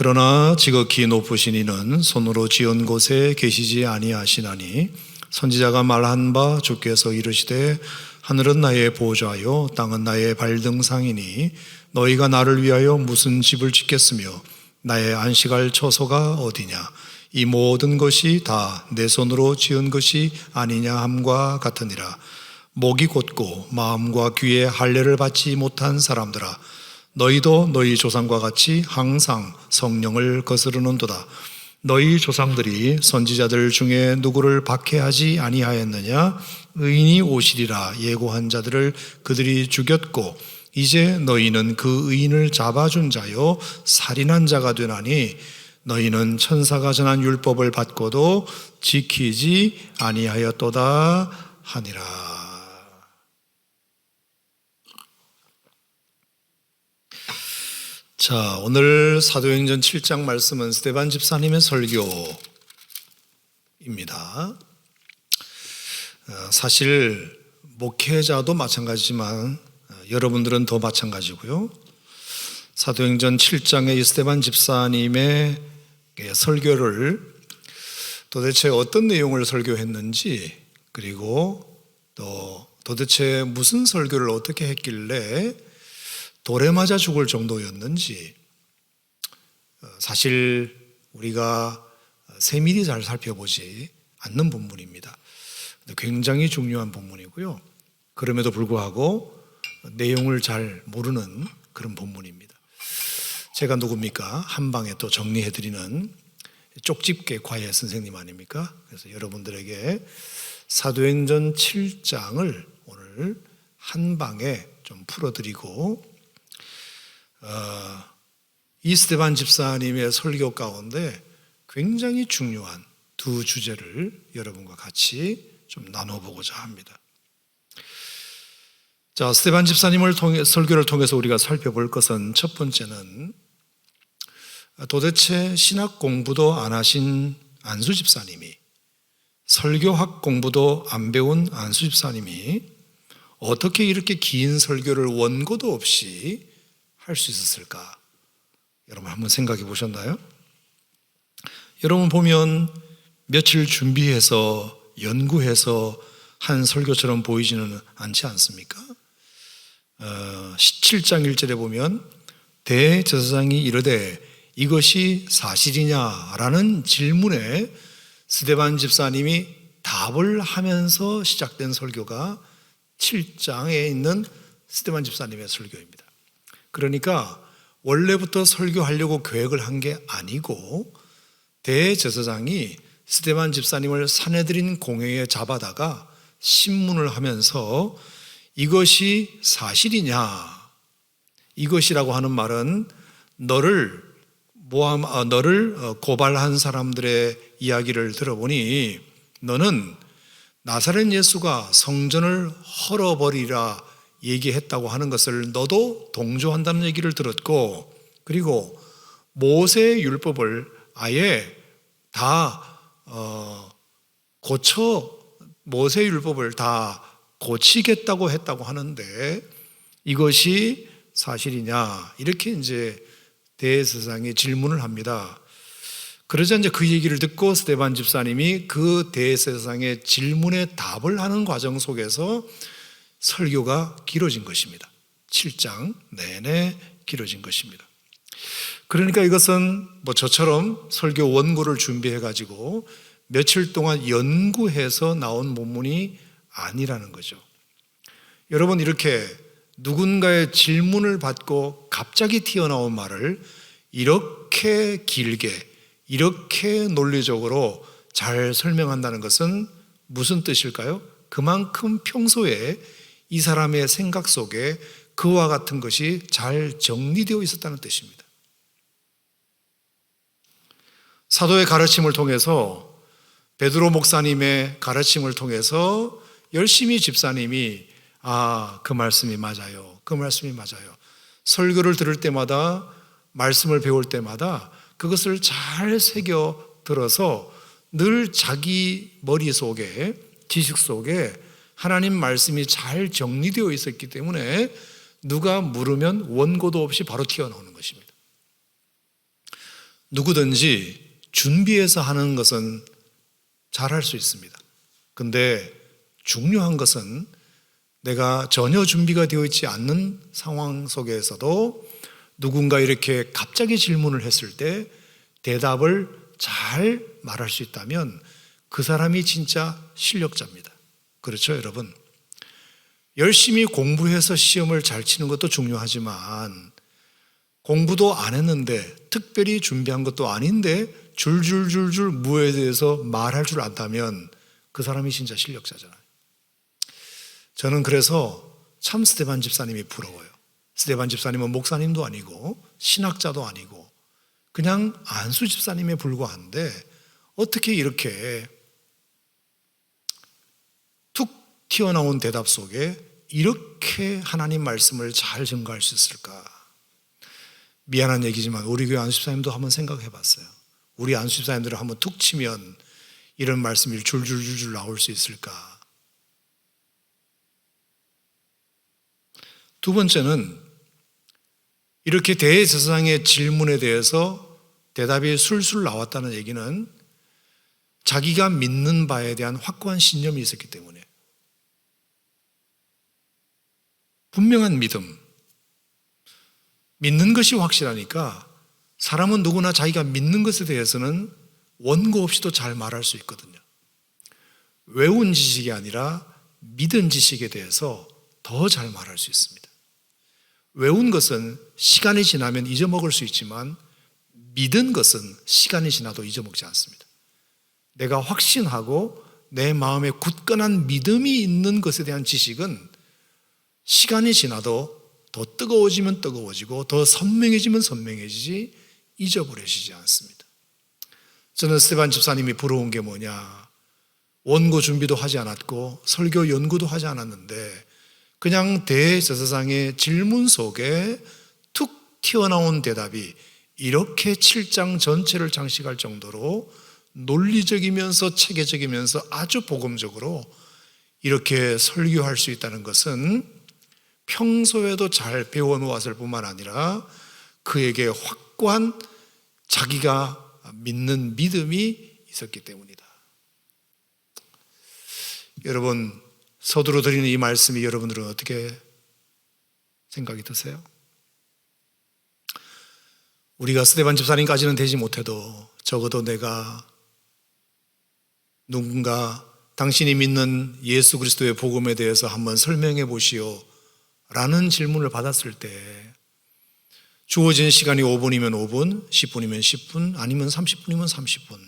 그러나 지극히 높으신 이는 손으로 지은 곳에 계시지 아니하시나니 선지자가 말한 바 주께서 이르시되 하늘은 나의 보좌요 땅은 나의 발등상이니 너희가 나를 위하여 무슨 집을 짓겠으며 나의 안식할 처소가 어디냐. 이 모든 것이 다 내 손으로 지은 것이 아니냐 함과 같으니라. 목이 곧고 마음과 귀에 할례를 받지 못한 사람들아, 너희도 너희 조상과 같이 항상 성령을 거스르는도다. 너희 조상들이 선지자들 중에 누구를 박해하지 아니하였느냐. 의인이 오시리라 예고한 자들을 그들이 죽였고 이제 너희는 그 의인을 잡아준 자요 살인한 자가 되나니 너희는 천사가 전한 율법을 받고도 지키지 아니하였도다 하니라. 자, 오늘 사도행전 7장 말씀은 스데반 집사님의 설교입니다. 사실 목회자도 마찬가지지만 여러분들은 더 마찬가지고요. 사도행전 7장의 이 스데반 집사님의 설교를 도대체 어떤 내용을 설교했는지, 그리고 또 도대체 무슨 설교를 어떻게 했길래 돌에 맞아 죽을 정도였는지 사실 우리가 세밀히 잘 살펴보지 않는 본문입니다. 굉장히 중요한 본문이고요. 그럼에도 불구하고 내용을 잘 모르는 그런 본문입니다. 제가 누굽니까? 한 방에 또 정리해드리는 쪽집게 과외 선생님 아닙니까? 그래서 여러분들에게 사도행전 7장을 오늘 한 방에 좀 풀어드리고 이 스데반 집사님의 설교 가운데 굉장히 중요한 두 주제를 여러분과 같이 좀 나눠보고자 합니다. 자, 스데반 집사님을 설교를 통해서 우리가 살펴볼 것은 첫 번째는 도대체 신학 공부도 안 하신 안수 집사님이, 설교학 공부도 안 배운 안수 집사님이 어떻게 이렇게 긴 설교를 원고도 없이 할 수 있었을까? 여러분 한번 생각해 보셨나요? 여러분 보면 며칠 준비해서 연구해서 한 설교처럼 보이지는 않지 않습니까? 17장 1절에 보면 대제사장이 이르되 이것이 사실이냐라는 질문에 스데반 집사님이 답을 하면서 시작된 설교가 7장에 있는 스데반 집사님의 설교입니다. 그러니까 원래부터 설교하려고 계획을 한 게 아니고 대제사장이 스데반 집사님을 산헤드린 공회에 잡아다가 신문을 하면서 이것이 사실이냐, 이것이라고 하는 말은 너를 고발한 사람들의 이야기를 들어보니 너는 나사렛 예수가 성전을 헐어버리라 얘기했다고 하는 것을 너도 동조한다는 얘기를 들었고, 그리고 모세의 율법을 아예 다 모세의 율법을 다 고치겠다고 했다고 하는데 이것이 사실이냐, 이렇게 이제 대제사장이 질문을 합니다. 그러자 이제 그 얘기를 듣고 스데반 집사님이 그 대제사장의 질문에 답을 하는 과정 속에서 설교가 길어진 것입니다. 7장 내내 길어진 것입니다. 그러니까 이것은 저처럼 설교 원고를 준비해 가지고 며칠 동안 연구해서 나온 본문이 아니라는 거죠. 여러분, 이렇게 누군가의 질문을 받고 갑자기 튀어나온 말을 이렇게 길게, 이렇게 논리적으로 잘 설명한다는 것은 무슨 뜻일까요? 그만큼 평소에 이 사람의 생각 속에 그와 같은 것이 잘 정리되어 있었다는 뜻입니다. 사도의 가르침을 통해서, 베드로 목사님의 가르침을 통해서 열심히 집사님이 그 말씀이 맞아요, 그 말씀이 맞아요, 설교를 들을 때마다, 말씀을 배울 때마다 그것을 잘 새겨 들어서 늘 자기 머릿속에, 지식 속에 하나님 말씀이 잘 정리되어 있었기 때문에 누가 물으면 원고도 없이 바로 튀어나오는 것입니다. 누구든지 준비해서 하는 것은 잘할 수 있습니다. 근데 중요한 것은 내가 전혀 준비가 되어 있지 않는 상황 속에서도 누군가 이렇게 갑자기 질문을 했을 때 대답을 잘 말할 수 있다면 그 사람이 진짜 실력자입니다. 그렇죠, 여러분? 열심히 공부해서 시험을 잘 치는 것도 중요하지만 공부도 안 했는데 특별히 준비한 것도 아닌데 줄줄줄줄 무에 대해서 말할 줄 안다면 그 사람이 진짜 실력자잖아요. 저는 그래서 참 스데반 집사님이 부러워요. 스데반 집사님은 목사님도 아니고 신학자도 아니고 그냥 안수 집사님에 불과한데 어떻게 이렇게 툭 튀어나온 대답 속에 이렇게 하나님 말씀을 잘 증거할 수 있을까? 미안한 얘기지만 우리 교회 안수 집사님도 한번 생각해 봤어요. 우리 안수 집사님들을 한번 툭 치면 이런 말씀이 줄줄줄줄 나올 수 있을까? 두 번째는 이렇게 대제사장의 질문에 대해서 대답이 술술 나왔다는 얘기는 자기가 믿는 바에 대한 확고한 신념이 있었기 때문에 분명한 믿음, 믿는 것이 확실하니까 사람은 누구나 자기가 믿는 것에 대해서는 원고 없이도 잘 말할 수 있거든요. 외운 지식이 아니라 믿은 지식에 대해서 더 잘 말할 수 있습니다. 외운 것은 시간이 지나면 잊어먹을 수 있지만 믿은 것은 시간이 지나도 잊어먹지 않습니다. 내가 확신하고 내 마음에 굳건한 믿음이 있는 것에 대한 지식은 시간이 지나도 더 뜨거워지면 뜨거워지고 더 선명해지면 선명해지지 잊어버려지지 않습니다. 저는 스데반 집사님이 부러운 게 뭐냐, 원고 준비도 하지 않았고 설교 연구도 하지 않았는데 그냥 대제사장의 질문 속에 툭 튀어나온 대답이 이렇게 7장 전체를 장식할 정도로 논리적이면서 체계적이면서 아주 복음적으로 이렇게 설교할 수 있다는 것은 평소에도 잘 배워놓았을 뿐만 아니라 그에게 확고한 자기가 믿는 믿음이 있었기 때문이다. 여러분, 서두로 드리는 이 말씀이 여러분들은 어떻게 생각이 드세요? 우리가 스데반 집사님까지는 되지 못해도 적어도 내가 누군가 당신이 믿는 예수 그리스도의 복음에 대해서 한번 설명해 보시오 라는 질문을 받았을 때 주어진 시간이 5분이면 5분, 10분이면 10분, 아니면 30분이면 30분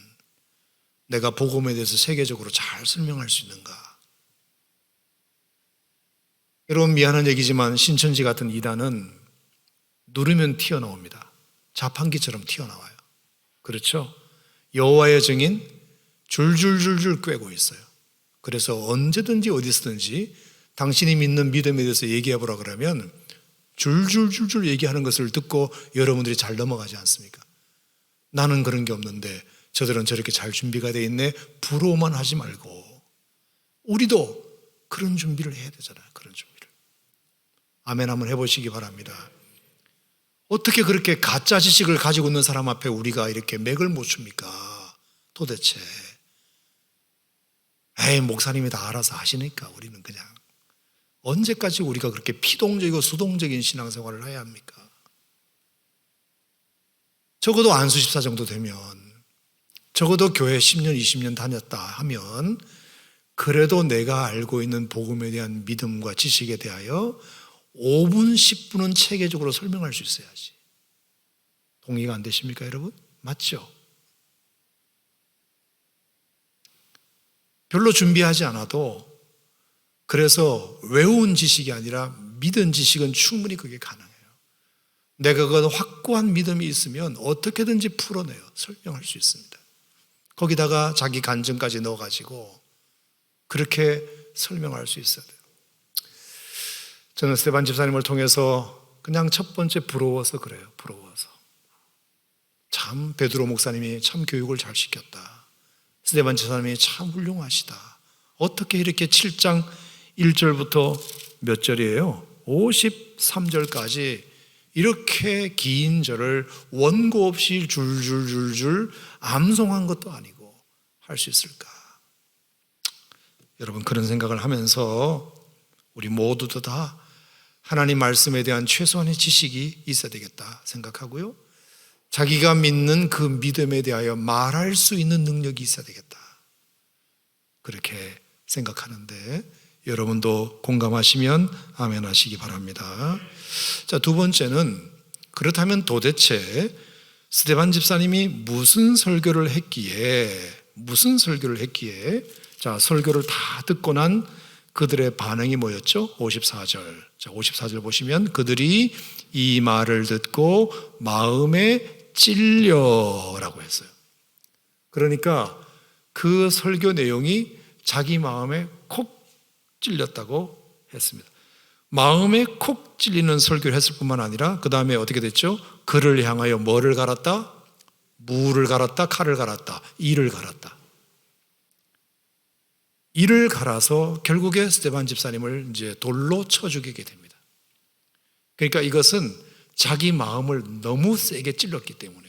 내가 복음에 대해서 세계적으로 잘 설명할 수 있는가? 여러분, 미안한 얘기지만 신천지 같은 이단은 누르면 튀어나옵니다. 자판기처럼 튀어나와요. 그렇죠? 여호와의 증인 줄줄줄줄 꿰고 있어요. 그래서 언제든지 어디서든지 당신이 믿는 믿음에 대해서 얘기해보라 그러면 줄줄줄줄 얘기하는 것을 듣고 여러분들이 잘 넘어가지 않습니까? 나는 그런 게 없는데 저들은 저렇게 잘 준비가 돼 있네. 부러워만 하지 말고 우리도 그런 준비를 해야 되잖아요. 그런 준비를. 아멘 한번 해보시기 바랍니다. 어떻게 그렇게 가짜 지식을 가지고 있는 사람 앞에 우리가 이렇게 맥을 못 춥니까? 도대체. 에이, 목사님이 다 알아서 하시니까 우리는 그냥. 언제까지 우리가 그렇게 피동적이고 수동적인 신앙생활을 해야 합니까? 적어도 안수 집사 정도 되면, 적어도 교회 10년, 20년 다녔다 하면 그래도 내가 알고 있는 복음에 대한 믿음과 지식에 대하여 5분, 10분은 체계적으로 설명할 수 있어야지. 동의가 안 되십니까, 여러분? 맞죠? 별로 준비하지 않아도 그래서 외운 지식이 아니라 믿은 지식은 충분히 그게 가능해요. 내가 그 확고한 믿음이 있으면 어떻게든지 풀어내요. 설명할 수 있습니다. 거기다가 자기 간증까지 넣어가지고 그렇게 설명할 수 있어야 돼요. 저는 스데반 집사님을 통해서 그냥 첫 번째 부러워서 그래요. 부러워서. 참 베드로 목사님이 참 교육을 잘 시켰다. 스데반 집사님이 참 훌륭하시다. 어떻게 이렇게 7장 1절부터 몇 절이에요? 53절까지 이렇게 긴 절을 원고 없이 줄줄줄줄 암송한 것도 아니고 할 수 있을까? 여러분, 그런 생각을 하면서 우리 모두도 다 하나님 말씀에 대한 최소한의 지식이 있어야 되겠다 생각하고요, 자기가 믿는 그 믿음에 대하여 말할 수 있는 능력이 있어야 되겠다, 그렇게 생각하는데, 여러분도 공감하시면 아멘 하시기 바랍니다. 자, 두 번째는, 그렇다면 도대체 스데반 집사님이 무슨 설교를 했기에 자, 설교를 다 듣고 난 그들의 반응이 뭐였죠? 54절. 자, 54절 보시면 그들이 이 말을 듣고 마음에 찔려라고 했어요. 그러니까 그 설교 내용이 자기 마음에 콕 찔렸다고 했습니다. 마음에 콕 찔리는 설교를 했을 뿐만 아니라 그 다음에 어떻게 됐죠? 그를 향하여 뭐를 갈았다? 무를 갈았다, 칼을 갈았다, 이를 갈았다. 이를 갈아서 결국에 스데반 집사님을 이제 돌로 쳐 죽이게 됩니다. 그러니까 이것은 자기 마음을 너무 세게 찔렀기 때문에,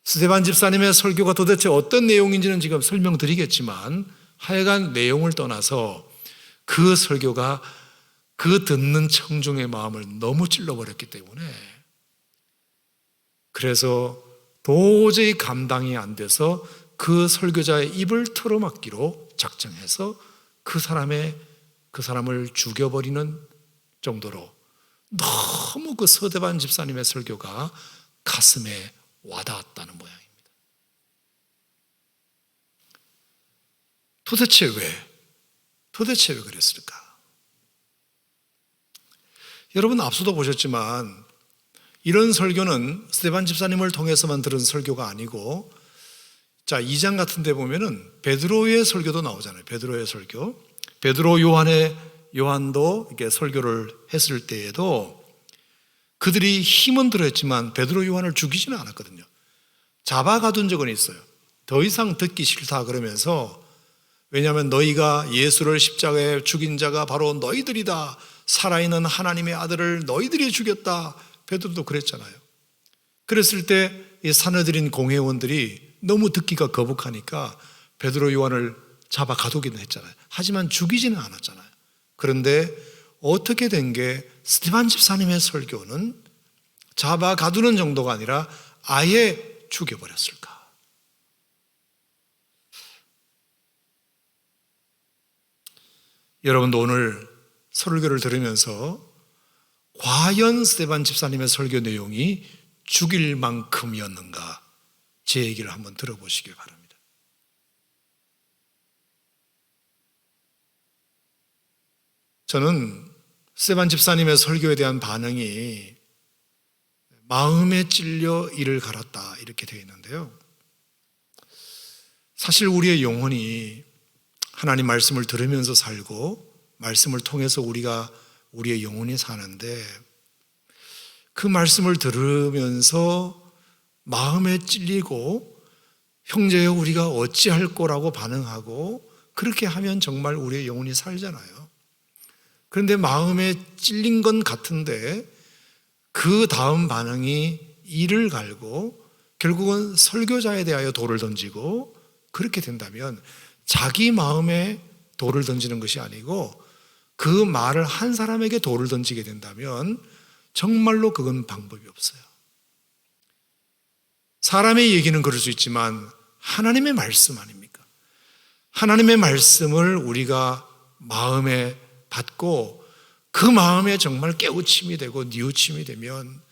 스데반 집사님의 설교가 도대체 어떤 내용인지는 지금 설명드리겠지만, 하여간 내용을 떠나서 그 설교가 그 듣는 청중의 마음을 너무 찔러버렸기 때문에, 그래서 도저히 감당이 안 돼서 그 설교자의 입을 틀어막기로 작정해서 그 사람을 죽여버리는 정도로 너무 그 스데반 집사님의 설교가 가슴에 와닿았다는 모양입니다. 도대체 왜 그랬을까? 여러분, 앞서도 보셨지만 이런 설교는 스데반 집사님을 통해서만 들은 설교가 아니고, 자, 2장 같은 데 보면은 베드로의 설교도 나오잖아요. 베드로의 설교. 베드로 요한도 이렇게 설교를 했을 때에도 그들이 힘은 들었지만 베드로 요한을 죽이지는 않았거든요. 잡아가둔 적은 있어요. 더 이상 듣기 싫다 그러면서, 왜냐하면 너희가 예수를 십자가에 죽인 자가 바로 너희들이다, 살아있는 하나님의 아들을 너희들이 죽였다, 베드로도 그랬잖아요. 그랬을 때 이 사내들인 공회원들이 너무 듣기가 거북하니까 베드로 요한을 잡아 가두기는 했잖아요. 하지만 죽이지는 않았잖아요. 그런데 어떻게 된 게 스데반 집사님의 설교는 잡아 가두는 정도가 아니라 아예 죽여버렸을까? 여러분도 오늘 설교를 들으면서 과연 스데반 집사님의 설교 내용이 죽일 만큼이었는가, 제 얘기를 한번 들어보시길 바랍니다. 저는 스데반 집사님의 설교에 대한 반응이 마음에 찔려 이를 갈았다, 이렇게 되어 있는데요, 사실 우리의 영혼이 하나님 말씀을 들으면서 살고 말씀을 통해서 우리의 영혼이 사는데, 그 말씀을 들으면서 마음에 찔리고 형제여 우리가 어찌할 거라고 반응하고, 그렇게 하면 정말 우리의 영혼이 살잖아요. 그런데 마음에 찔린 건 같은데 그 다음 반응이 이를 갈고 결국은 설교자에 대하여 돌을 던지고, 그렇게 된다면 자기 마음에 돌을 던지는 것이 아니고 그 말을 한 사람에게 돌을 던지게 된다면 정말로 그건 방법이 없어요. 사람의 얘기는 그럴 수 있지만 하나님의 말씀 아닙니까? 하나님의 말씀을 우리가 마음에 받고 그 마음에 정말 깨우침이 되고 뉘우침이 되면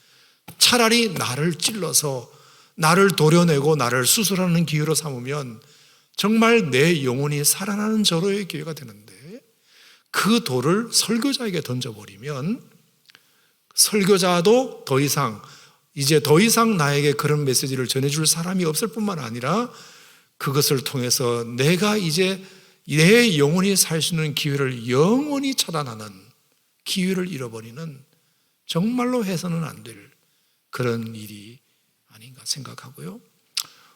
차라리 나를 찔러서 나를 도려내고 나를 수술하는 기회로 삼으면 정말 내 영혼이 살아나는 절호의 기회가 되는데, 그 돌을 설교자에게 던져버리면 설교자도 이제 더 이상 나에게 그런 메시지를 전해줄 사람이 없을 뿐만 아니라 그것을 통해서 내가 이제 내 영혼이 살 수 있는 기회를 영원히 차단하는 기회를 잃어버리는, 정말로 해서는 안 될 그런 일이 아닌가 생각하고요.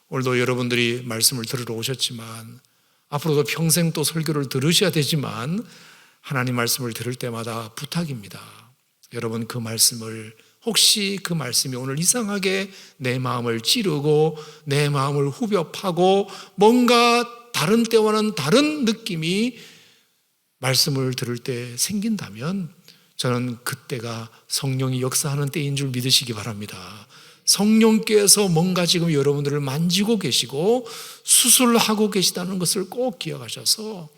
오늘도 여러분들이 말씀을 들으러 오셨지만 앞으로도 평생 또 설교를 들으셔야 되지만 하나님 말씀을 들을 때마다 부탁입니다. 여러분, 그 말씀을 혹시 그 말씀이 오늘 이상하게 내 마음을 찌르고 내 마음을 후벼 파고 뭔가 다른 때와는 다른 느낌이 말씀을 들을 때 생긴다면 저는 그때가 성령이 역사하는 때인 줄 믿으시기 바랍니다. 성령께서 뭔가 지금 여러분들을 만지고 계시고 수술하고 계시다는 것을 꼭 기억하셔서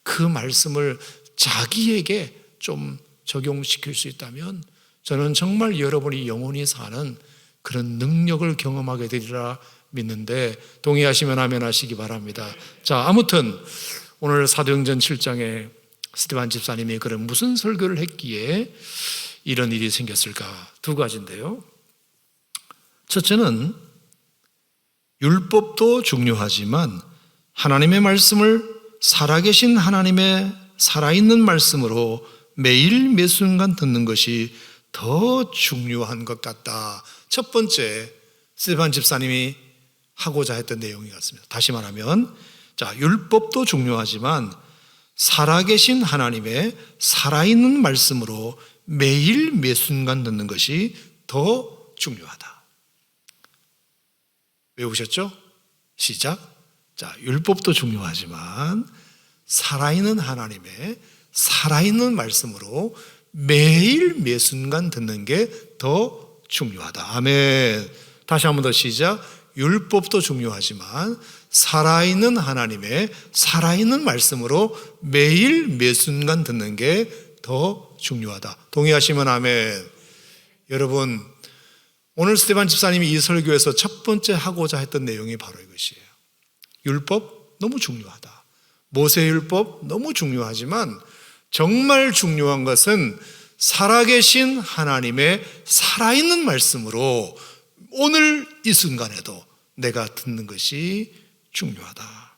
그 말씀을 자기에게 좀 적용시킬 수 있다면 저는 정말 여러분이 영원히 사는 그런 능력을 경험하게 되리라 믿는데 동의하시면 아멘 하시기 바랍니다. 자, 아무튼 오늘 사도행전 7장에 스데반 집사님이 그런 무슨 설교를 했기에 이런 일이 생겼을까? 두 가지인데요. 첫째는 율법도 중요하지만 하나님의 말씀을 살아계신 하나님의 살아있는 말씀으로 매일 매 순간 듣는 것이 더 중요한 것 같다. 첫 번째 스데반 집사님이 하고자 했던 내용이 같습니다. 다시 말하면 율법도 중요하지만 살아계신 하나님의 살아있는 말씀으로 매일 매 순간 듣는 것이 더 중요하다. 외우셨죠? 시작. 율법도 중요하지만 살아있는 하나님의 살아있는 말씀으로 매일 매 순간 듣는 게 더 중요하다. 아멘. 다시 한 번 더 시작. 율법도 중요하지만 살아있는 하나님의 살아있는 말씀으로 매일 매 순간 듣는 게 더 중요하다. 동의하시면 아멘. 여러분, 오늘 스데반 집사님이 이 설교에서 첫 번째 하고자 했던 내용이 바로 이것이에요. 율법 너무 중요하다. 모세율법 너무 중요하지만 정말 중요한 것은 살아계신 하나님의 살아있는 말씀으로 오늘 이 순간에도 내가 듣는 것이 중요하다.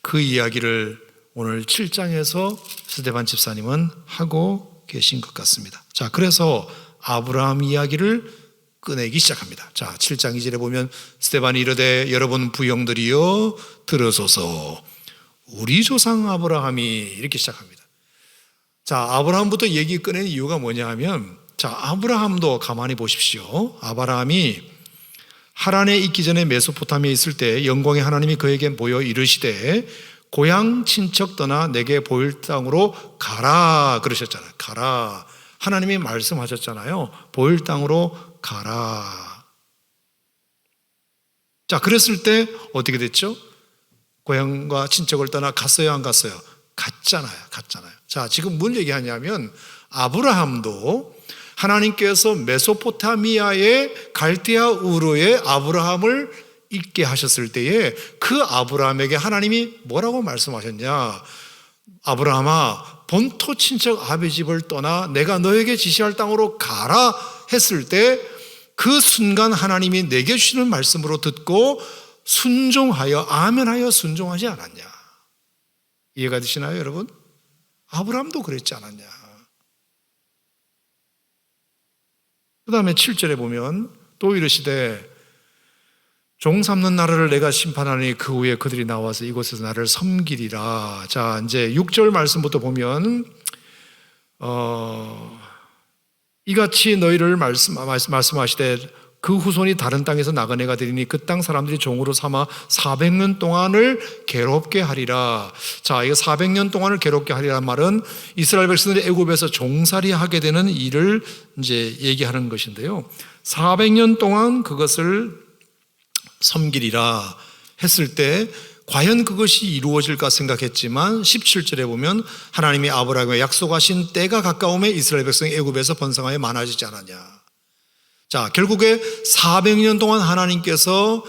그 이야기를 오늘 7장에서 스데반 집사님은 하고 계신 것 같습니다. 자, 그래서 아브라함 이야기를 꺼내기 시작합니다. 자, 7장 2절에 보면 스데반이 이르되 여러분 부형들이여 들으소서 우리 조상 아브라함이 이렇게 시작합니다. 자, 아브라함부터 얘기 꺼낸 이유가 뭐냐 하면 아브라함도 가만히 보십시오. 아브라함이 하란에 있기 전에 메소포타미아에 있을 때 영광의 하나님이 그에게 모여 이르시되 고향 친척 떠나 내게 보일 땅으로 가라 그러셨잖아요. 가라. 하나님이 말씀하셨잖아요. 보일 땅으로 가라. 자, 그랬을 때 어떻게 됐죠? 고향과 친척을 떠나 갔어요, 안 갔어요? 갔잖아요. 자, 지금 뭘 얘기하냐면 아브라함도 하나님께서 메소포타미아의 갈대아 우르에 아브라함을 있게 하셨을 때에 그 아브라함에게 하나님이 뭐라고 말씀하셨냐? 아브라함아, 본토 친척 아비 집을 떠나 내가 너에게 지시할 땅으로 가라 했을 때 그 순간 하나님이 내게 주시는 말씀으로 듣고 순종하여 아멘하여 순종하지 않았냐? 이해가 되시나요, 여러분? 아브라함도 그랬지 않았냐? 그 다음에 7절에 보면 또 이르시되 종 삼는 나라를 내가 심판하니 그 후에 그들이 나와서 이곳에서 나를 섬기리라. 자, 이제 6절 말씀부터 보면 이같이 너희를 말씀하시되 그 후손이 다른 땅에서 나그네가 되리니 그 땅 사람들이 종으로 삼아 400년 동안을 괴롭게 하리라. 자, 이거 400년 동안을 괴롭게 하리라는 말은 이스라엘 백성들이 애굽에서 종살이 하게 되는 일을 이제 얘기하는 것인데요. 400년 동안 그것을 섬기리라 했을 때 과연 그것이 이루어질까 생각했지만 17절에 보면 하나님이 아브라함에게 약속하신 때가 가까움에 이스라엘 백성이 애굽에서 번성하여 많아지지 않았냐. 자, 결국에 400년 동안 하나님께서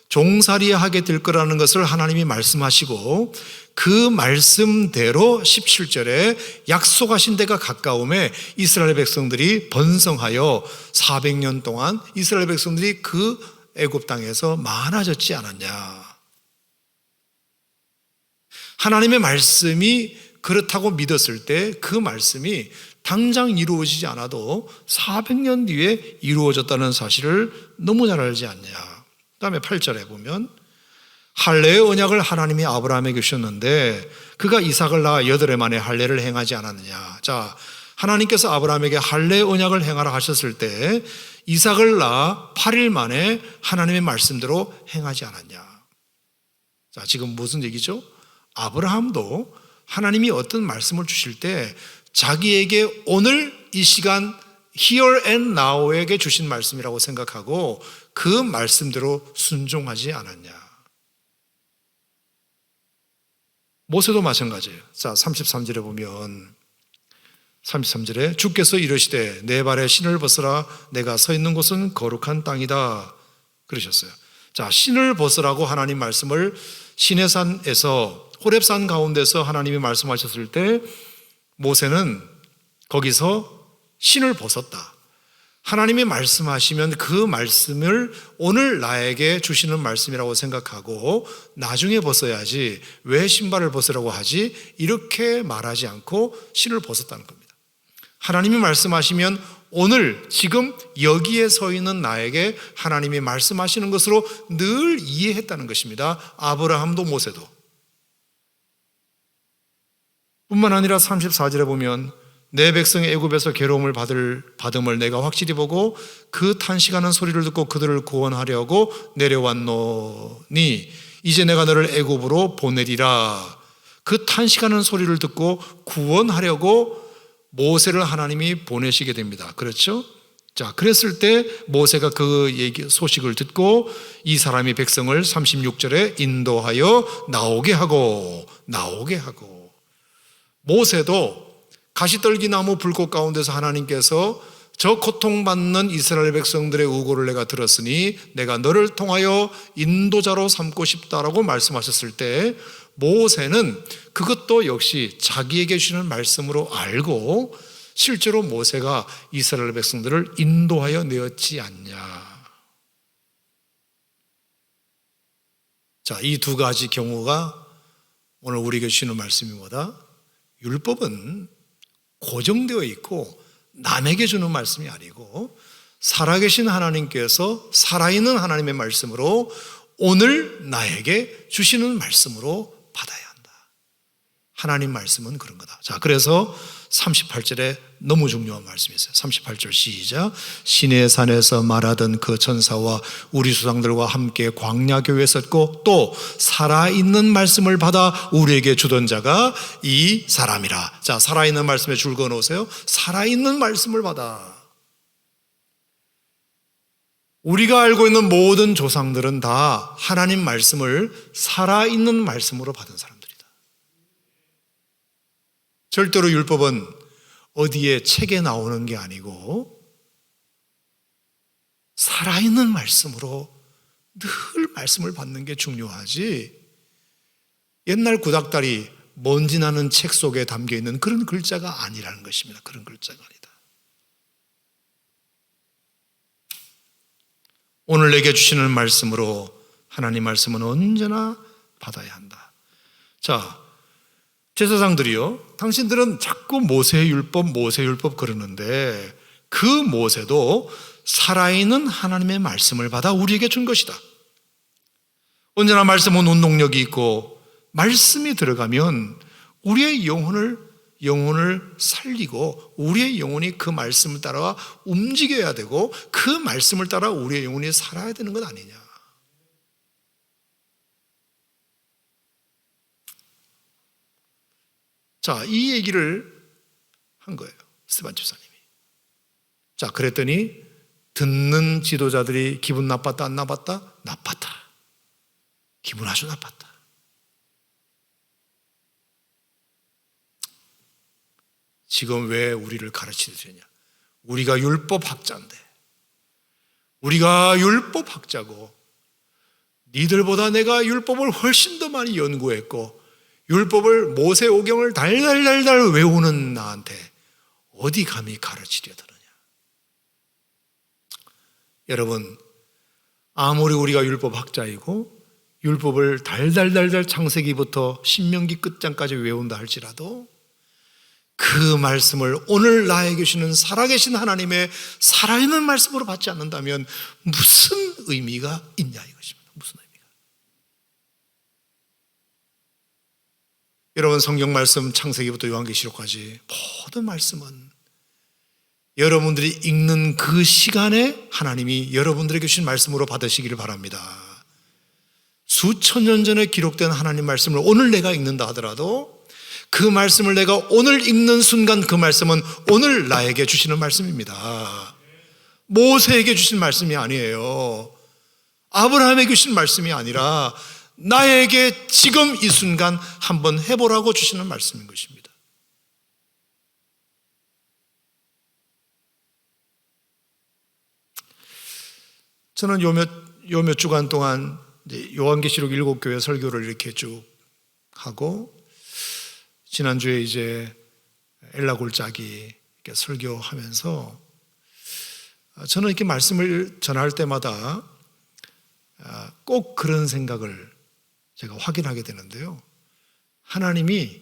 종살이 하게 될 거라는 것을 하나님이 말씀하시고 그 말씀대로 17절에 약속하신 때가 가까움에 이스라엘 백성들이 번성하여 400년 동안 이스라엘 백성들이 그 애굽 땅에서 많아졌지 않았냐. 하나님의 말씀이 그렇다고 믿었을 때 그 말씀이 당장 이루어지지 않아도 400년 뒤에 이루어졌다는 사실을 너무 잘 알지 않냐. 그 다음에 8절에 보면 할례의 언약을 하나님이 아브라함에게 주셨는데 그가 이삭을 낳아 8해 만에 할례를 행하지 않았느냐. 자, 하나님께서 아브라함에게 할례 언약을 행하라 하셨을 때 이삭을 낳아 8일 만에 하나님의 말씀대로 행하지 않았냐. 자, 지금 무슨 얘기죠? 아브라함도 하나님이 어떤 말씀을 주실 때 자기에게 오늘 이 시간 here and now에게 주신 말씀이라고 생각하고 그 말씀대로 순종하지 않았냐. 모세도 마찬가지예요. 자, 33절에 보면 33절에 주께서 이르시되 내 발에 신을 벗으라 내가 서 있는 곳은 거룩한 땅이다 그러셨어요. 자, 신을 벗으라고 하나님 말씀을 시내산에서 호렙산 가운데서 하나님이 말씀하셨을 때 모세는 거기서 신을 벗었다. 하나님이 말씀하시면 그 말씀을 오늘 나에게 주시는 말씀이라고 생각하고 나중에 벗어야지 왜 신발을 벗으라고 하지? 이렇게 말하지 않고 신을 벗었다는 겁니다. 하나님이 말씀하시면 오늘 지금 여기에 서 있는 나에게 하나님이 말씀하시는 것으로 늘 이해했다는 것입니다. 아브라함도 모세도. 뿐만 아니라 34절에 보면 내 백성의 애굽에서 괴로움을 받음을 내가 확실히 보고 그 탄식하는 소리를 듣고 그들을 구원하려고 내려왔노니 이제 내가 너를 애굽으로 보내리라. 그 탄식하는 소리를 듣고 구원하려고 모세를 하나님이 보내시게 됩니다. 그렇죠? 자, 그랬을 때 모세가 그 소식을 듣고 이 사람이 백성을 36절에 인도하여 나오게 하고 모세도 가시떨기 나무 불꽃 가운데서 하나님께서 저 고통받는 이스라엘 백성들의 우고를 내가 들었으니 내가 너를 통하여 인도자로 삼고 싶다라고 말씀하셨을 때 모세는 그것도 역시 자기에게 주시는 말씀으로 알고 실제로 모세가 이스라엘 백성들을 인도하여 내었지 않냐. 자, 이 두 가지 경우가 오늘 우리에게 주시는 말씀이 뭐다? 율법은 고정되어 있고 남에게 주는 말씀이 아니고 살아계신 하나님께서 살아있는 하나님의 말씀으로 오늘 나에게 주시는 말씀으로 받아야 한다. 하나님 말씀은 그런 거다. 자, 그래서 38절에 너무 중요한 말씀이 있어요. 38절 시작. 시내산에서 말하던 그 천사와 우리 조상들과 함께 광야교회에 섰고 또 살아있는 말씀을 받아 우리에게 주던 자가 이 사람이라. 자, 살아있는 말씀에 줄 그어놓으세요. 살아있는 말씀을 받아. 우리가 알고 있는 모든 조상들은 다 하나님 말씀을 살아있는 말씀으로 받은 사람들이다. 절대로 율법은 어디에 책에 나오는 게 아니고 살아있는 말씀으로 늘 말씀을 받는 게 중요하지. 옛날 구닥다리 먼지 나는 책 속에 담겨 있는 그런 글자가 아니라는 것입니다. 그런 글자가 아니다. 오늘 내게 주시는 말씀으로 하나님 말씀은 언제나 받아야 한다. 자, 제사장들이요, 당신들은 자꾸 모세율법 그러는데 그 모세도 살아있는 하나님의 말씀을 받아 우리에게 준 것이다. 언제나 말씀은 운동력이 있고 말씀이 들어가면 우리의 영혼을 살리고 우리의 영혼이 그 말씀을 따라 움직여야 되고 그 말씀을 따라 우리의 영혼이 살아야 되는 것 아니냐. 자, 이 얘기를 한 거예요, 스테반 집사님이. 자, 그랬더니 듣는 지도자들이 기분 나빴다, 안 나빴다? 나빴다. 기분 아주 나빴다. 지금 왜 우리를 가르치느냐? 우리가 율법학자인데, 우리가 율법학자고 니들보다 내가 율법을 훨씬 더 많이 연구했고 율법을 모세오경을 달달달달 외우는 나한테 어디 감히 가르치려 드느냐. 여러분, 아무리 우리가 율법학자이고 율법을 달달달달 창세기부터 신명기 끝장까지 외운다 할지라도 그 말씀을 오늘 나에게 주시는 살아계신 하나님의 살아있는 말씀으로 받지 않는다면 무슨 의미가 있냐 이것입니다. 무슨 의미가. 여러분, 성경 말씀 창세기부터 요한계시록까지 모든 말씀은 여러분들이 읽는 그 시간에 하나님이 여러분들에게 주신 말씀으로 받으시기를 바랍니다. 수천 년 전에 기록된 하나님 말씀을 오늘 내가 읽는다 하더라도 그 말씀을 내가 오늘 읽는 순간 그 말씀은 오늘 나에게 주시는 말씀입니다. 모세에게 주신 말씀이 아니에요. 아브라함에게 주신 말씀이 아니라 나에게 지금 이 순간 한번 해보라고 주시는 말씀인 것입니다. 저는 요 몇 주간 동안 요한계시록 7교회 설교를 이렇게 쭉 하고 지난주에 이제 엘라골짜기 설교하면서 저는 이렇게 말씀을 전할 때마다 꼭 그런 생각을 제가 확인하게 되는데요. 하나님이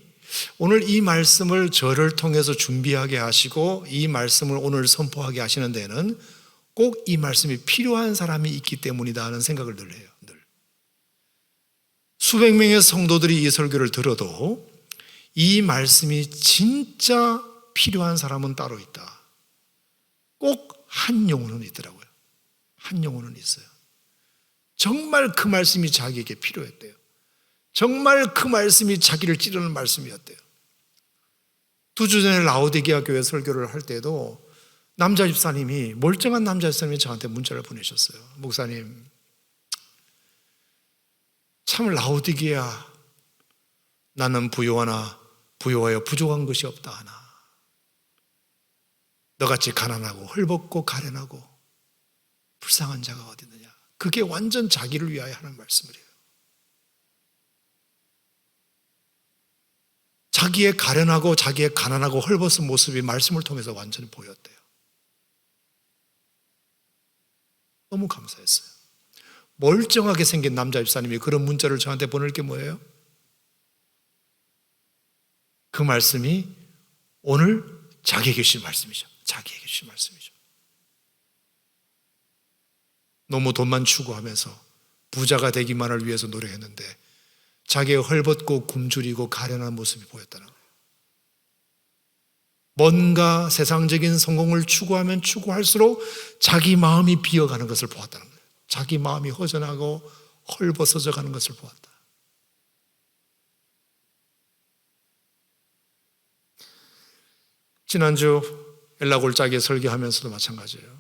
오늘 이 말씀을 저를 통해서 준비하게 하시고 이 말씀을 오늘 선포하게 하시는 데는 꼭 이 말씀이 필요한 사람이 있기 때문이다 하는 생각을 늘 해요. 늘. 수백 명의 성도들이 이 설교를 들어도 이 말씀이 진짜 필요한 사람은 따로 있다. 꼭 한 영혼은 있더라고요. 한 영혼은 있어요. 정말 그 말씀이 자기에게 필요했대요. 정말 그 말씀이 자기를 찌르는 말씀이었대요. 2주 전에 라오디게아 교회 설교를 할 때도 남자 집사님이, 멀쩡한 남자 집사님이 저한테 문자를 보내셨어요. 목사님, 참 라오디게아, 나는 부요하여 부족한 것이 없다 하나. 너같이 가난하고 헐벗고 가련하고 불쌍한 자가 어디 있느냐. 그게 완전 자기를 위하여 하는 말씀이에요. 자기의 가련하고 자기의 가난하고 헐벗은 모습이 말씀을 통해서 완전히 보였대요. 너무 감사했어요. 멀쩡하게 생긴 남자 집사님이 그런 문자를 저한테 보낼 게 뭐예요? 그 말씀이 오늘 자기에게 주신 말씀이죠. 자기에게 주신 말씀이죠. 너무 돈만 추구하면서 부자가 되기만을 위해서 노력했는데 자기의 헐벗고 굶주리고 가련한 모습이 보였다는 거예요. 뭔가 세상적인 성공을 추구하면 추구할수록 자기 마음이 비어가는 것을 보았다는 거예요. 자기 마음이 허전하고 헐벗어져 가는 것을 보았다. 지난주 엘라골짜기에 설교하면서도 마찬가지예요.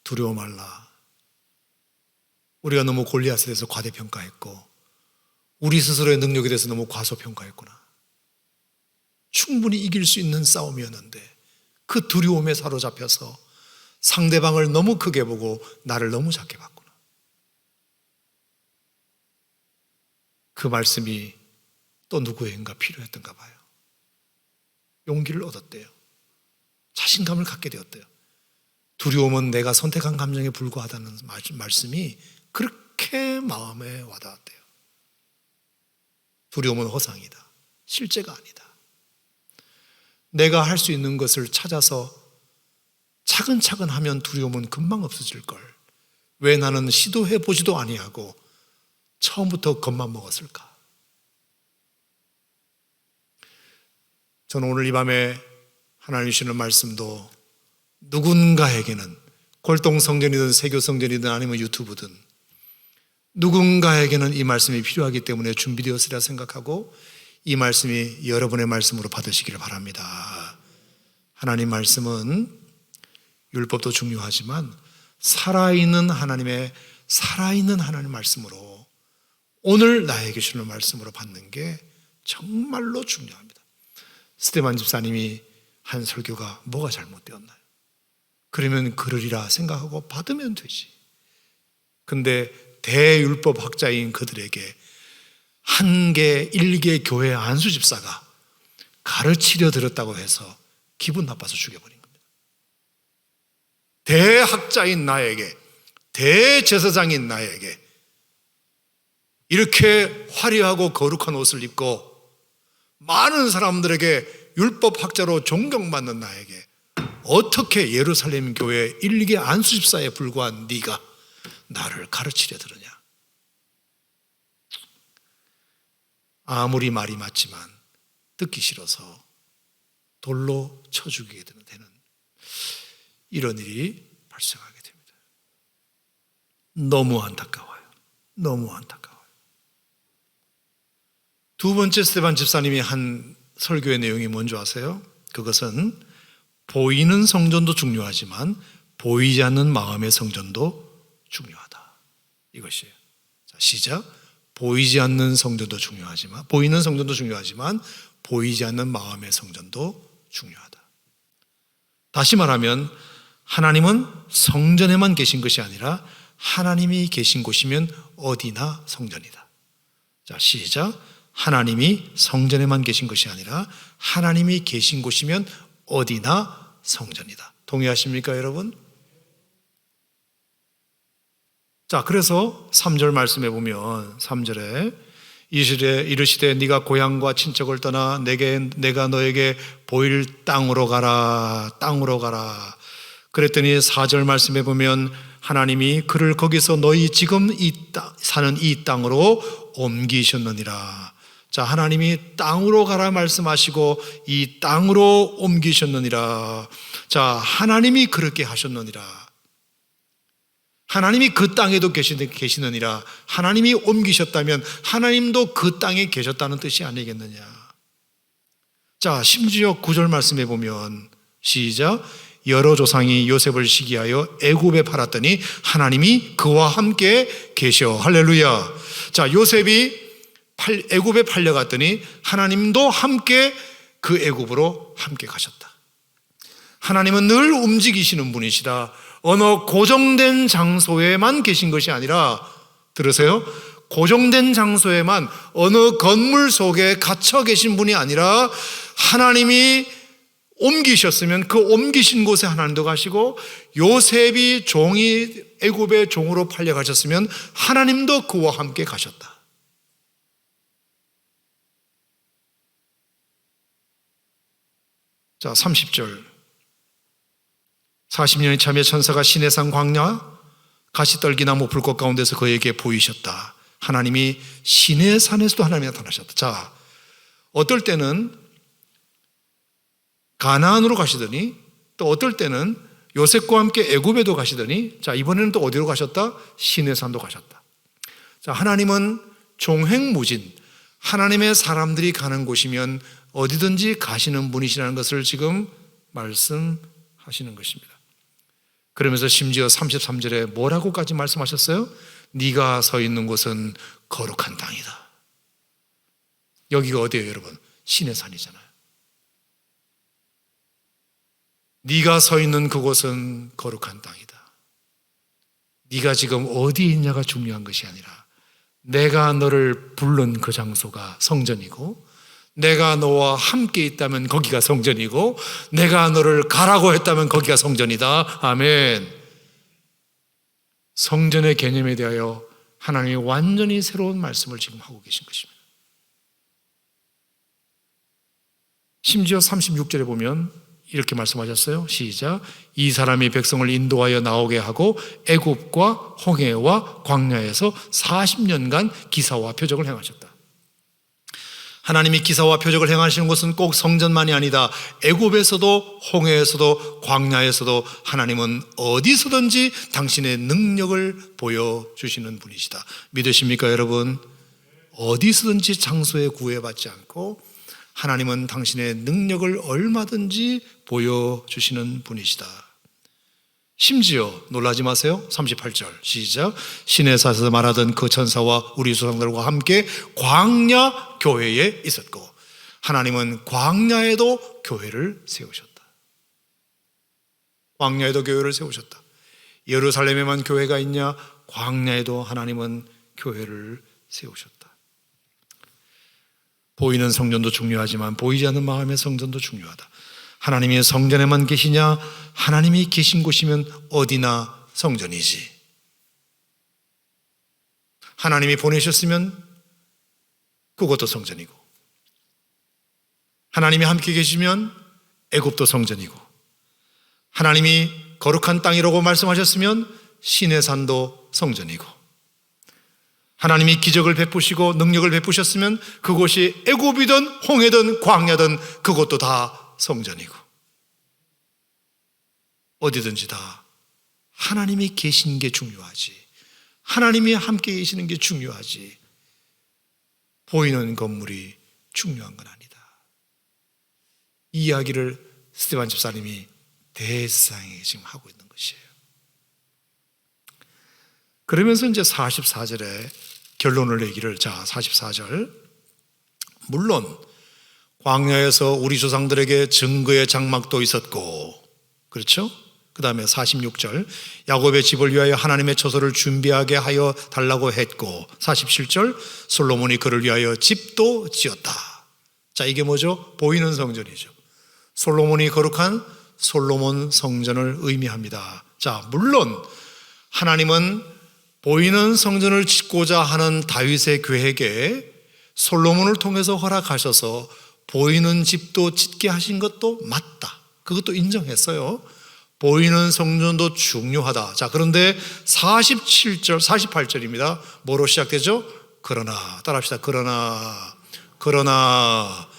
두려워 말라. 우리가 너무 골리앗에 대해서 과대평가했고 우리 스스로의 능력에 대해서 너무 과소평가했구나. 충분히 이길 수 있는 싸움이었는데 그 두려움에 사로잡혀서 상대방을 너무 크게 보고 나를 너무 작게 봤구나. 그 말씀이 또 누구에겐가 필요했던가 봐요. 용기를 얻었대요. 자신감을 갖게 되었대요. 두려움은 내가 선택한 감정에 불과하다는 말씀이 그렇게 마음에 와닿았대요. 두려움은 허상이다. 실제가 아니다. 내가 할 수 있는 것을 찾아서 차근차근 하면 두려움은 금방 없어질 걸. 왜 나는 시도해 보지도 아니하고 처음부터 겁만 먹었을까? 저는 오늘 이 밤에 하나님 주시는 말씀도 누군가에게는 골동성전이든 세교성전이든 아니면 유튜브든 누군가에게는 이 말씀이 필요하기 때문에 준비되었으리라 생각하고 이 말씀이 여러분의 말씀으로 받으시기를 바랍니다. 하나님 말씀은 율법도 중요하지만 살아있는 하나님 말씀으로 오늘 나에게 주는 말씀으로 받는 게 정말로 중요합니다. 스테반 집사님이 한 설교가 뭐가 잘못되었나요? 그러면 그러리라 생각하고 받으면 되지. 근데 대율법학자인 그들에게 한계 일개 교회 안수 집사가 가르치려 들었다고 해서 기분 나빠서 죽여버린 겁니다. 대학자인 나에게, 대제사장인 나에게 이렇게 화려하고 거룩한 옷을 입고 많은 사람들에게 율법학자로 존경받는 나에게 어떻게 예루살렘 교회 일개 안수 집사에 불과한 네가 나를 가르치려 들으냐? 아무리 말이 맞지만 듣기 싫어서 돌로 쳐 죽이게 되는 이런 일이 발생하게 됩니다. 너무 안타까워요. 너무 안타까워요. 두 번째 스테반 집사님이 한 설교의 내용이 뭔지 아세요? 그것은 보이는 성전도 중요하지만 보이지 않는 마음의 성전도 중요하다. 이것이에요. 자, 시작. 보이지 않는 성전도 중요하지만, 보이는 성전도 중요하지만 보이지 않는 마음의 성전도 중요하다. 다시 말하면 하나님은 성전에만 계신 것이 아니라 하나님이 계신 곳이면 어디나 성전이다. 자, 시작. 하나님이 성전에만 계신 것이 아니라 하나님이 계신 곳이면 어디나 성전이다. 동의하십니까, 여러분? 자, 그래서 3절 말씀해 보면 3절에 이르시되 네가 고향과 친척을 떠나 내가 너에게 보일 땅으로 가라. 땅으로 가라. 그랬더니 4절 말씀해 보면 하나님이 그를 거기서 너희 지금 사는 이 땅으로 옮기셨느니라. 자, 하나님이 땅으로 가라 말씀하시고 이 땅으로 옮기셨느니라. 자, 하나님이 그렇게 하셨느니라. 하나님이 그 땅에도 계시느니라. 하나님이 옮기셨다면 하나님도 그 땅에 계셨다는 뜻이 아니겠느냐. 자, 심지어 9절 말씀해 보면 시작. 여러 조상이 요셉을 시기하여 애굽에 팔았더니 하나님이 그와 함께 계셔. 할렐루야. 자, 요셉이 애굽에 팔려갔더니 하나님도 함께 그 애굽으로 함께 가셨다. 하나님은 늘 움직이시는 분이시다. 어느 고정된 장소에만 계신 것이 아니라, 들으세요? 고정된 장소에만 어느 건물 속에 갇혀 계신 분이 아니라 하나님이 옮기셨으면 그 옮기신 곳에 하나님도 가시고, 요셉이 애굽의 종으로 팔려가셨으면 하나님도 그와 함께 가셨다. 자, 30절. 40년이 차며 천사가 시내산 광야 가시떨기나무 불꽃 가운데서 그에게 보이셨다. 하나님이 시내산에서도 하나님이 나타나셨다. 자, 어떨 때는 가나안으로 가시더니 또 어떨 때는 요셉과 함께 애굽에도 가시더니, 자, 이번에는 또 어디로 가셨다? 시내산도 가셨다. 자, 하나님은 종횡무진, 하나님의 사람들이 가는 곳이면 어디든지 가시는 분이시라는 것을 지금 말씀하시는 것입니다. 그러면서 심지어 33절에 뭐라고까지 말씀하셨어요? 네가 서 있는 곳은 거룩한 땅이다. 여기가 어디예요, 여러분? 시내산이잖아요. 네가 서 있는 그곳은 거룩한 땅이다. 네가 지금 어디에 있냐가 중요한 것이 아니라 내가 너를 부른 그 장소가 성전이고, 내가 너와 함께 있다면 거기가 성전이고, 내가 너를 가라고 했다면 거기가 성전이다. 아멘. 성전의 개념에 대하여 하나님이 완전히 새로운 말씀을 지금 하고 계신 것입니다. 심지어 36절에 보면 이렇게 말씀하셨어요. 시작. 이 사람이 백성을 인도하여 나오게 하고 애굽과 홍해와 광야에서 40년간 기사와 표적을 행하셨다. 하나님이 기사와 표적을 행하시는 것은 꼭 성전만이 아니다. 애굽에서도 홍해에서도 광야에서도 하나님은 어디서든지 당신의 능력을 보여주시는 분이시다. 믿으십니까, 여러분? 어디서든지 장소에 구애받지 않고 하나님은 당신의 능력을 얼마든지 보여주시는 분이시다. 심지어 놀라지 마세요. 38절 시작. 시내산에서 말하던 그 천사와 우리 조상들과 함께 광야 교회에 있었고, 하나님은 광야에도 교회를 세우셨다. 광야에도 교회를 세우셨다. 예루살렘에만 교회가 있냐? 광야에도 하나님은 교회를 세우셨다. 보이는 성전도 중요하지만 보이지 않는 마음의 성전도 중요하다. 하나님이 성전에만 계시냐? 하나님이 계신 곳이면 어디나 성전이지. 하나님이 보내셨으면 그것도 성전이고, 하나님이 함께 계시면 애굽도 성전이고, 하나님이 거룩한 땅이라고 말씀하셨으면 시내산도 성전이고, 하나님이 기적을 베푸시고 능력을 베푸셨으면 그곳이 애굽이든 홍해든 광야든 그것도 다 성전이고, 어디든지 다 하나님이 계신 게 중요하지, 하나님이 함께 계시는 게 중요하지, 보이는 건물이 중요한 건 아니다. 이 이야기를 스테반 집사님이 대세상에 지금 하고 있는 것이에요. 그러면서 이제 44절에 결론을 내기를, 자 44절, 물론 광야에서 우리 조상들에게 증거의 장막도 있었고, 그렇죠? 그 다음에 46절, 야곱의 집을 위하여 하나님의 처소를 준비하게 하여 달라고 했고, 47절, 솔로몬이 그를 위하여 집도 지었다. 자, 이게 뭐죠? 보이는 성전이죠. 솔로몬이 거룩한 솔로몬 성전을 의미합니다. 자, 물론 하나님은 보이는 성전을 짓고자 하는 다윗의 계획에 솔로몬을 통해서 허락하셔서 보이는 집도 짓게 하신 것도 맞다. 그것도 인정했어요. 보이는 성전도 중요하다. 자, 그런데 47절, 48절입니다. 뭐로 시작되죠? 그러나, 따라합시다. 그러나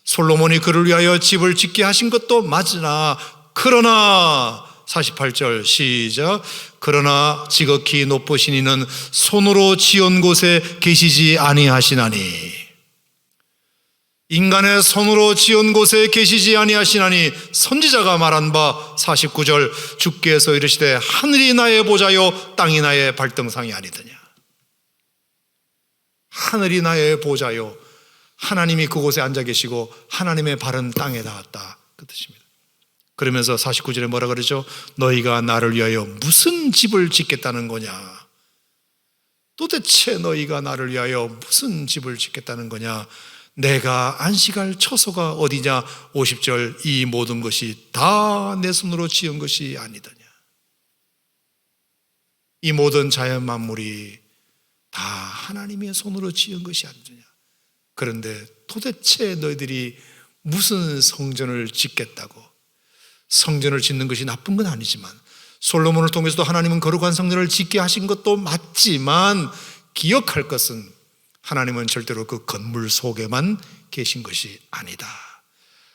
솔로몬이 그를 위하여 집을 짓게 하신 것도 맞으나, 그러나 48절 시작. 그러나 지극히 높으신 이는 손으로 지은 곳에 계시지 아니하시나니, 인간의 손으로 지은 곳에 계시지 아니하시나니, 선지자가 말한 바 49절, 주께서 이르시되 하늘이 나의 보좌요 땅이 나의 발등상이 아니더냐. 하늘이 나의 보좌요, 하나님이 그곳에 앉아 계시고 하나님의 발은 땅에 닿았다, 그 뜻입니다. 그러면서 49절에 뭐라 그러죠? 너희가 나를 위하여 무슨 집을 짓겠다는 거냐? 도대체 너희가 나를 위하여 무슨 집을 짓겠다는 거냐? 내가 안식할 처소가 어디냐? 50절, 이 모든 것이 다 내 손으로 지은 것이 아니더냐. 이 모든 자연 만물이 다 하나님의 손으로 지은 것이 아니더냐. 그런데 도대체 너희들이 무슨 성전을 짓겠다고? 성전을 짓는 것이 나쁜 건 아니지만, 솔로몬을 통해서도 하나님은 거룩한 성전을 짓게 하신 것도 맞지만, 기억할 것은 하나님은 절대로 그 건물 속에만 계신 것이 아니다.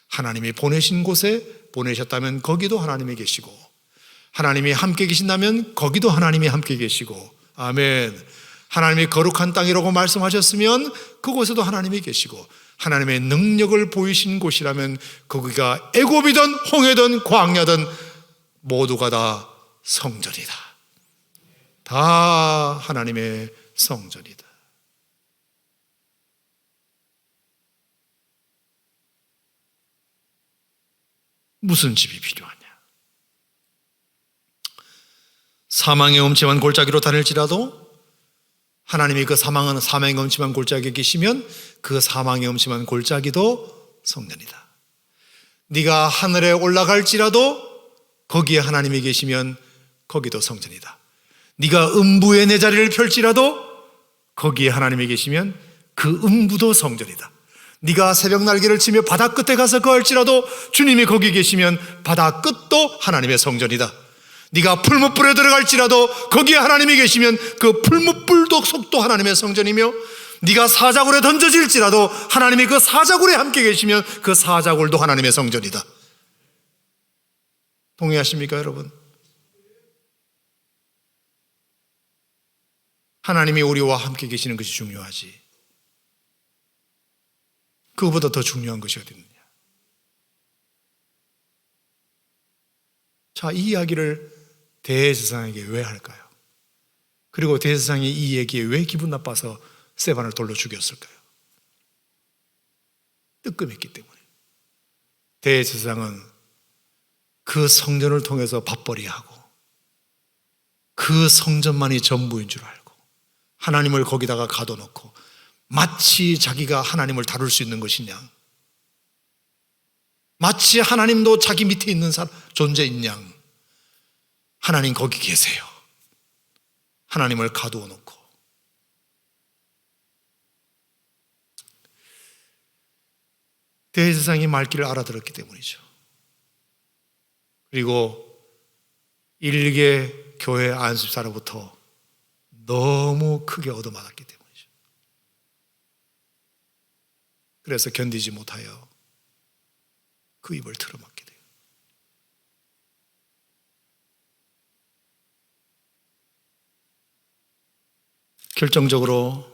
하나님이 보내신 곳에 보내셨다면 거기도 하나님이 계시고, 하나님이 함께 계신다면 거기도 하나님이 함께 계시고, 아멘. 하나님이 거룩한 땅이라고 말씀하셨으면 그곳에도 하나님이 계시고, 하나님의 능력을 보이신 곳이라면 거기가 애굽이든 홍해든 광야든 모두가 다 성전이다. 다 하나님의 성전이다. 무슨 집이 필요하냐? 사망의 음침한 골짜기로 다닐지라도 하나님이 그 사망의 음침한 골짜기에 계시면 그 사망의 음침한 골짜기도 성전이다. 네가 하늘에 올라갈지라도 거기에 하나님이 계시면 거기도 성전이다. 네가 음부에 내 자리를 펼지라도 거기에 하나님이 계시면 그 음부도 성전이다. 네가 새벽 날개를 치며 바다 끝에 가서 거할지라도 주님이 거기 계시면 바다 끝도 하나님의 성전이다. 네가 풀무불에 들어갈지라도 거기에 하나님이 계시면 그 풀무불도 속도 하나님의 성전이며, 네가 사자굴에 던져질지라도 하나님이 그 사자굴에 함께 계시면 그 사자굴도 하나님의 성전이다. 동의하십니까, 여러분? 하나님이 우리와 함께 계시는 것이 중요하지, 그거보다 더 중요한 것이 어디 있느냐. 자, 이 이야기를 대제사장에게 왜 할까요? 그리고 대제사장이 이 얘기에 왜 기분 나빠서 스데반을 돌로 죽였을까요? 뜨끔했기 때문에. 대제사장은 그 성전을 통해서 밥벌이하고 그 성전만이 전부인 줄 알고 하나님을 거기다가 가둬놓고 마치 자기가 하나님을 다룰 수 있는 것이냐, 마치 하나님도 자기 밑에 있는 존재인 양, 하나님 거기 계세요. 하나님을 가두어 놓고. 대제사장이 말귀를 알아들었기 때문이죠. 그리고 일개 교회 안습사로부터 너무 크게 얻어맞았기 때문이죠. 그래서 견디지 못하여 그 입을 틀어막게 돼요. 결정적으로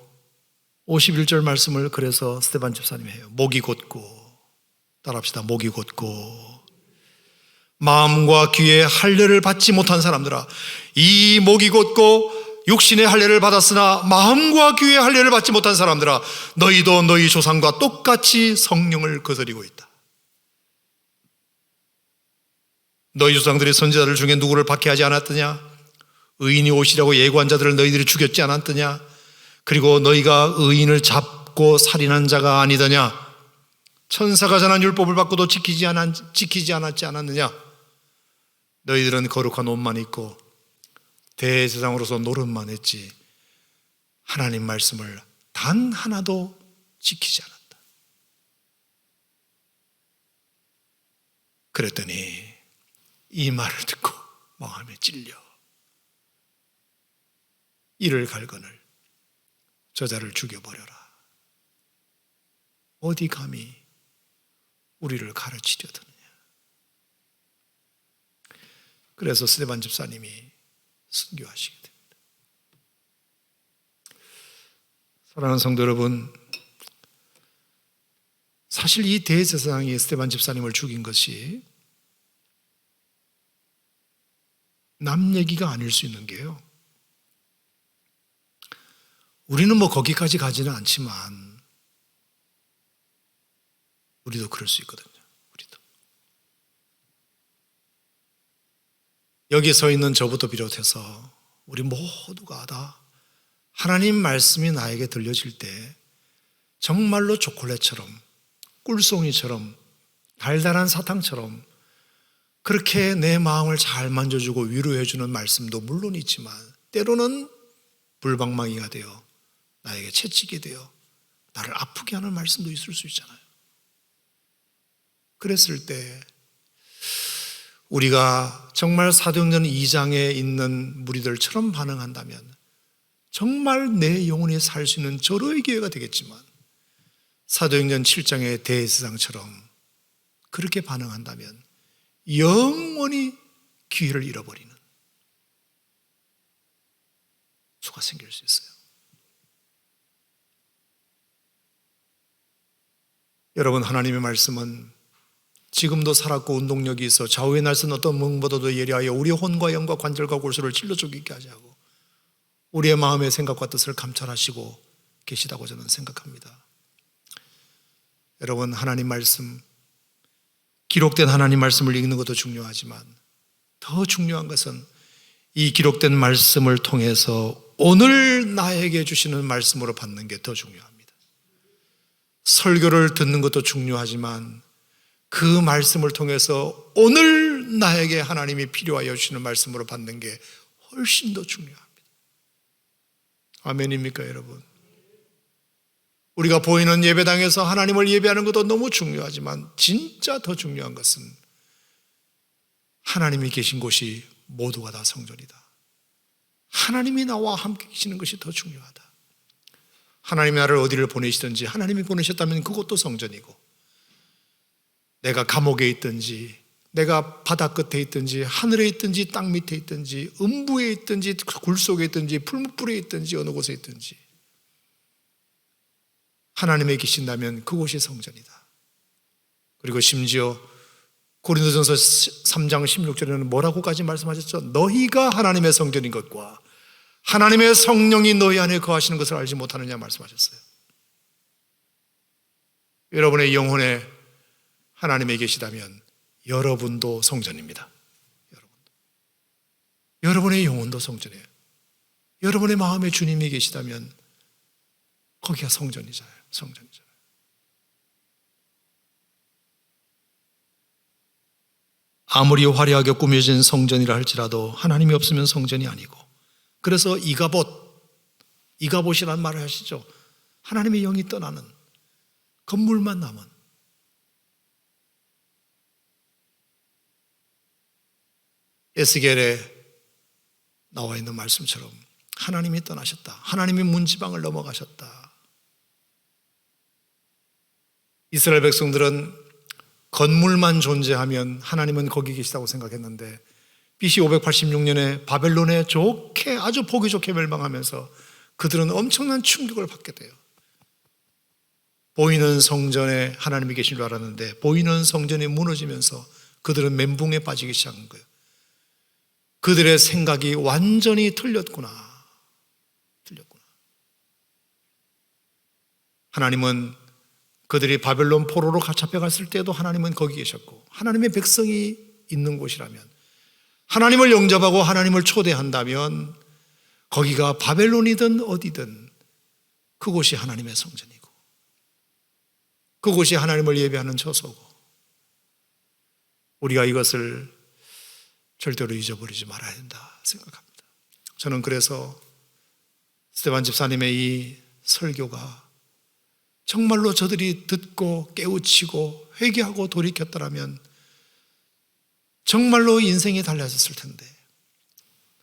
51절 말씀을 그래서 스데반 집사님이 해요. 목이 곧고, 따라합시다. 목이 곧고 마음과 귀의 할례를 받지 못한 사람들아, 이 목이 곧고 육신의 할례를 받았으나 마음과 귀의 할례를 받지 못한 사람들아, 너희도 너희 조상과 똑같이 성령을 거스리고 있다. 너희 조상들이 선지자들 중에 누구를 박해하지 않았더냐? 의인이 오시려고 예고한 자들을 너희들이 죽였지 않았더냐? 그리고 너희가 의인을 잡고 살인한 자가 아니더냐? 천사가 전한 율법을 받고도 지키지 않았지 않았느냐? 너희들은 거룩한 옷만 입고 대제사장으로서 노릇만 했지 하나님 말씀을 단 하나도 지키지 않았다. 그랬더니 이 말을 듣고 마음에 찔려 이를 갈거늘 저자를 죽여버려라. 어디 감히 우리를 가르치려 드느냐. 그래서 스데반 집사님이 순교하시게 됩니다. 사랑하는 성도 여러분, 사실 이 대제사장이 스데반 집사님을 죽인 것이 남 얘기가 아닐 수 있는 게요, 우리는 거기까지 가지는 않지만 우리도 그럴 수 있거든요. 우리도. 여기 서 있는 저부터 비롯해서 우리 모두가 다 하나님 말씀이 나에게 들려질 때 정말로 초콜릿처럼, 꿀송이처럼, 달달한 사탕처럼 그렇게 내 마음을 잘 만져주고 위로해주는 말씀도 물론 있지만, 때로는 불방망이가 되어 나에게 채찍이 되어 나를 아프게 하는 말씀도 있을 수 있잖아요. 그랬을 때 우리가 정말 사도행전 2장에 있는 무리들처럼 반응한다면 정말 내 영혼이 살 수 있는 절호의 기회가 되겠지만, 사도행전 7장의 대제사장처럼 그렇게 반응한다면 영원히 기회를 잃어버리는 수가 생길 수 있어요. 여러분, 하나님의 말씀은 지금도 살았고 운동력이 있어 좌우의 날선 어떤 멍보다도 예리하여 우리의 혼과 영과 관절과 골수를 찔러 죽이게 하지 하고 우리의 마음의 생각과 뜻을 감찰하시고 계시다고 저는 생각합니다. 여러분, 하나님 말씀, 기록된 하나님 말씀을 읽는 것도 중요하지만 더 중요한 것은 이 기록된 말씀을 통해서 오늘 나에게 주시는 말씀으로 받는 게 더 중요합니다. 설교를 듣는 것도 중요하지만 그 말씀을 통해서 오늘 나에게 하나님이 필요하여 주시는 말씀으로 받는 게 훨씬 더 중요합니다. 아멘입니까, 여러분? 우리가 보이는 예배당에서 하나님을 예배하는 것도 너무 중요하지만 진짜 더 중요한 것은 하나님이 계신 곳이 모두가 다 성전이다. 하나님이 나와 함께 계시는 것이 더 중요하다. 하나님이 나를 어디를 보내시든지 하나님이 보내셨다면 그곳도 성전이고, 내가 감옥에 있든지 내가 바다 끝에 있든지 하늘에 있든지 땅 밑에 있든지 음부에 있든지 굴 속에 있든지 풀무불에 있든지 어느 곳에 있든지 하나님이 계신다면 그곳이 성전이다. 그리고 심지어 고린도전서 3장 16절에는 뭐라고까지 말씀하셨죠? 너희가 하나님의 성전인 것과 하나님의 성령이 너희 안에 거하시는 것을 알지 못하느냐 말씀하셨어요. 여러분의 영혼에 하나님이 계시다면 여러분도 성전입니다. 여러분의 영혼도 성전이에요. 여러분의 마음에 주님이 계시다면 거기가 성전이잖아요. 성전이잖아요. 아무리 화려하게 꾸며진 성전이라 할지라도 하나님이 없으면 성전이 아니고, 그래서 이가봇이라는 말을 하시죠. 하나님의 영이 떠나는 건물만 남은, 에스겔에 나와 있는 말씀처럼 하나님이 떠나셨다. 하나님이 문지방을 넘어가셨다. 이스라엘 백성들은 건물만 존재하면 하나님은 거기 계시다고 생각했는데 BC 586년에 바벨론에 아주 보기 좋게 멸망하면서 그들은 엄청난 충격을 받게 돼요. 보이는 성전에 하나님이 계신 줄 알았는데 보이는 성전이 무너지면서 그들은 멘붕에 빠지기 시작한 거예요. 그들의 생각이 완전히 틀렸구나. 하나님은 그들이 바벨론 포로로 잡혀갔을 때도 하나님은 거기 계셨고, 하나님의 백성이 있는 곳이라면, 하나님을 영접하고 하나님을 초대한다면 거기가 바벨론이든 어디든 그곳이 하나님의 성전이고 그곳이 하나님을 예배하는 처소고, 우리가 이것을 절대로 잊어버리지 말아야 된다 생각합니다. 저는 그래서 스데반 집사님의 이 설교가 정말로 저들이 듣고 깨우치고 회개하고 돌이켰더라면 정말로 인생이 달라졌을 텐데,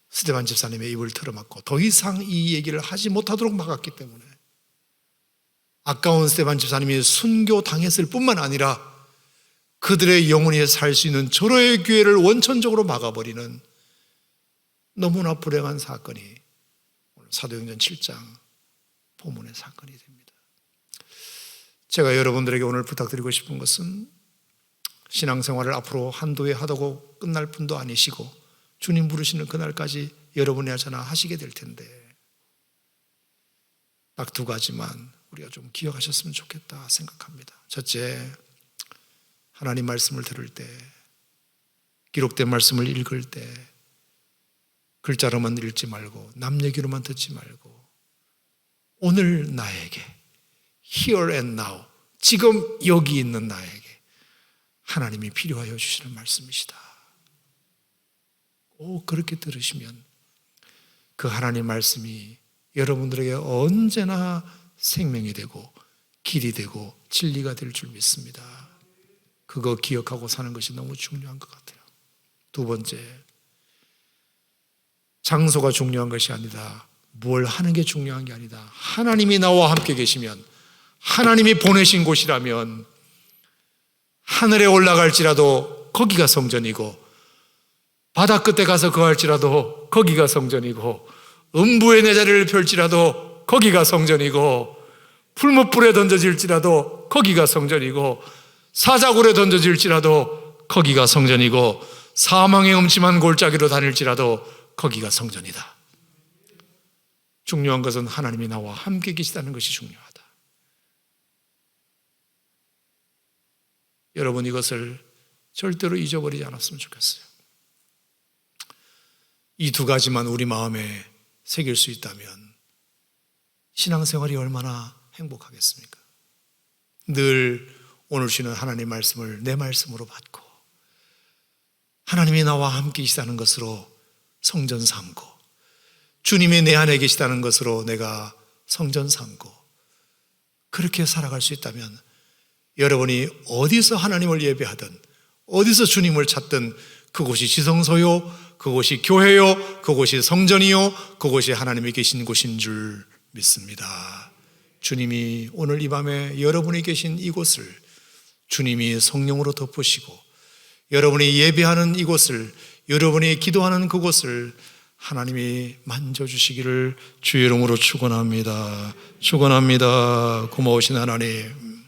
스데반 집사님의 입을 틀어막고 더 이상 이 얘기를 하지 못하도록 막았기 때문에 아까운 스데반 집사님이 순교당했을 뿐만 아니라 그들의 영혼이 살 수 있는 절호의 기회를 원천적으로 막아버리는 너무나 불행한 사건이 오늘 사도행전 7장 본문의 사건이 됩니다. 제가 여러분들에게 오늘 부탁드리고 싶은 것은, 신앙생활을 앞으로 한두 해 하다고 끝날 뿐도 아니시고 주님 부르시는 그날까지 여러분이 하잖아 하시게 될 텐데, 딱 두 가지만 우리가 좀 기억하셨으면 좋겠다 생각합니다. 첫째, 하나님 말씀을 들을 때, 기록된 말씀을 읽을 때 글자로만 읽지 말고 남 얘기로만 듣지 말고 오늘 나에게, here and now, 지금 여기 있는 나에게 하나님이 필요하여 주시는 말씀이시다. 꼭 그렇게 들으시면 그 하나님 말씀이 여러분들에게 언제나 생명이 되고 길이 되고 진리가 될 줄 믿습니다. 그거 기억하고 사는 것이 너무 중요한 것 같아요. 두 번째, 장소가 중요한 것이 아니다, 뭘 하는 게 중요한 게 아니다, 하나님이 나와 함께 계시면, 하나님이 보내신 곳이라면 하늘에 올라갈지라도 거기가 성전이고, 바다 끝에 가서 거할지라도 거기가 성전이고, 음부의 내 자리를 펼지라도 거기가 성전이고, 풀무불에 던져질지라도 거기가 성전이고, 사자굴에 던져질지라도 거기가 성전이고, 사망의 음침한 골짜기로 다닐지라도 거기가 성전이다. 중요한 것은 하나님이 나와 함께 계시다는 것이 중요하다. 여러분, 이것을 절대로 잊어버리지 않았으면 좋겠어요. 이 두 가지만 우리 마음에 새길 수 있다면 신앙생활이 얼마나 행복하겠습니까? 늘 오늘 주시는 하나님 말씀을 내 말씀으로 받고, 하나님이 나와 함께 계시다는 것으로 성전 삼고, 주님이 내 안에 계시다는 것으로 내가 성전 삼고, 그렇게 살아갈 수 있다면 여러분이 어디서 하나님을 예배하든 어디서 주님을 찾든 그곳이 지성소요, 그곳이 교회요, 그곳이 성전이요, 그곳이 하나님이 계신 곳인 줄 믿습니다. 주님이 오늘 이 밤에 여러분이 계신 이곳을 주님이 성령으로 덮으시고, 여러분이 예배하는 이곳을, 여러분이 기도하는 그곳을 하나님이 만져주시기를 주의 이름으로 축원합니다. 축원합니다. 고마우신 하나님,